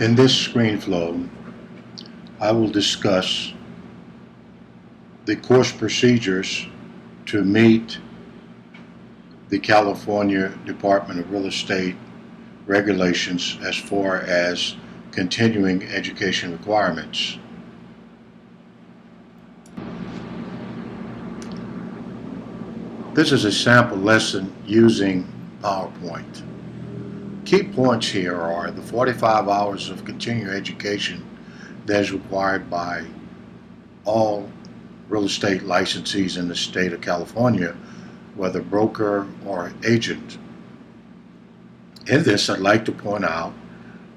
In this Screenflow, I will discuss the course procedures to meet the California Department of Real Estate regulations as far as continuing education requirements. This is a sample lesson using PowerPoint. Key points here are the 45 hours of continuing education that is required by all real estate licensees in the state of California, whether broker or agent. In this, I'd like to point out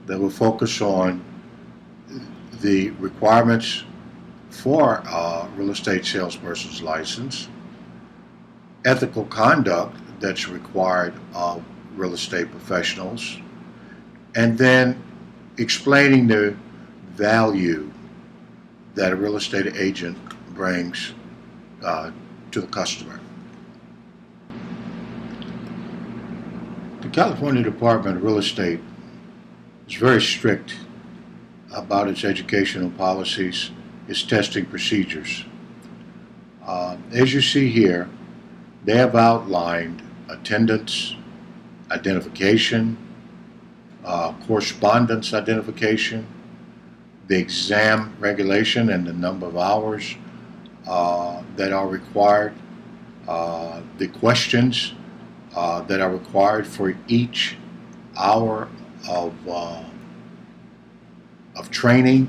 that we'll focus on the requirements for a real estate salesperson's license, ethical conduct that's required of real estate professionals, and then explaining the value that a real estate agent brings to the customer. The California Department of Real Estate is very strict about its educational policies, its testing procedures. As you see here, they have outlined attendance, identification, correspondence identification, the exam regulation and the number of hours that are required, the questions that are required for each hour of training,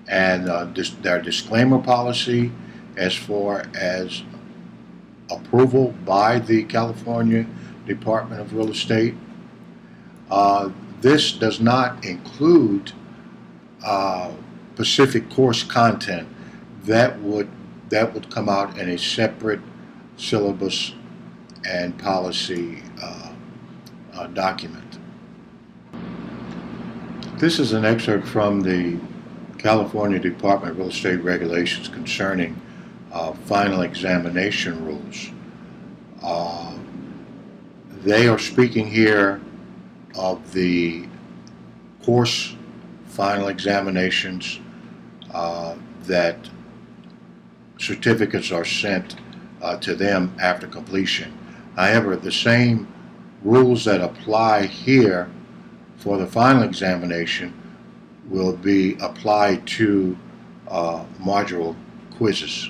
and their disclaimer policy as far as approval by the California Department of Real Estate. This does not include specific course content that would come out in a separate syllabus and policy document. This is an excerpt from the California Department of Real Estate regulations concerning final examination rules. They are speaking here of the course final examinations that certificates are sent to them after completion. However, the same rules that apply here for the final examination will be applied to module quizzes.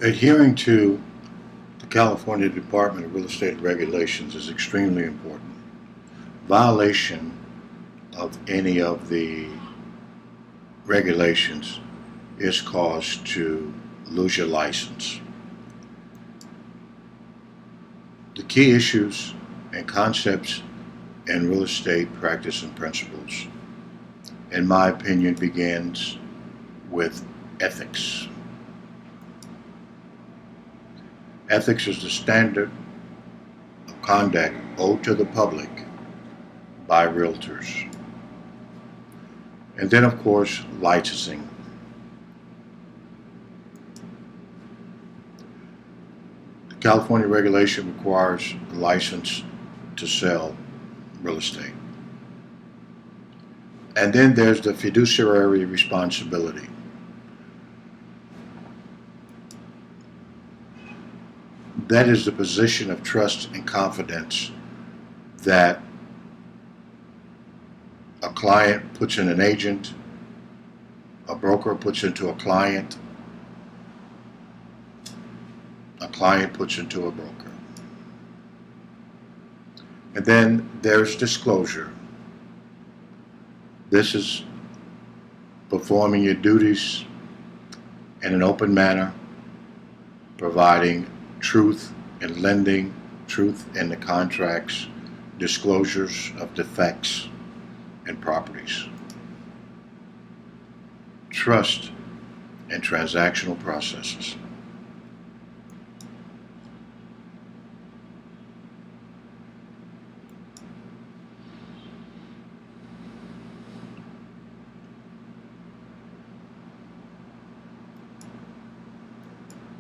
Adhering to the California Department of Real Estate regulations is extremely important. Violation of any of the regulations is cause to lose your license. The key issues and concepts in real estate practice and principles, in my opinion, begins with ethics. Ethics is the standard of conduct owed to the public by realtors. And then, of course, licensing. The California regulation requires a license to sell real estate. And then there's the fiduciary responsibility. That is the position of trust and confidence that a client puts in an agent, a broker puts into a client puts into a broker. And then there's disclosure. This is performing your duties in an open manner, providing truth in lending, truth in the contracts, disclosures of defects and properties. Trust and transactional processes.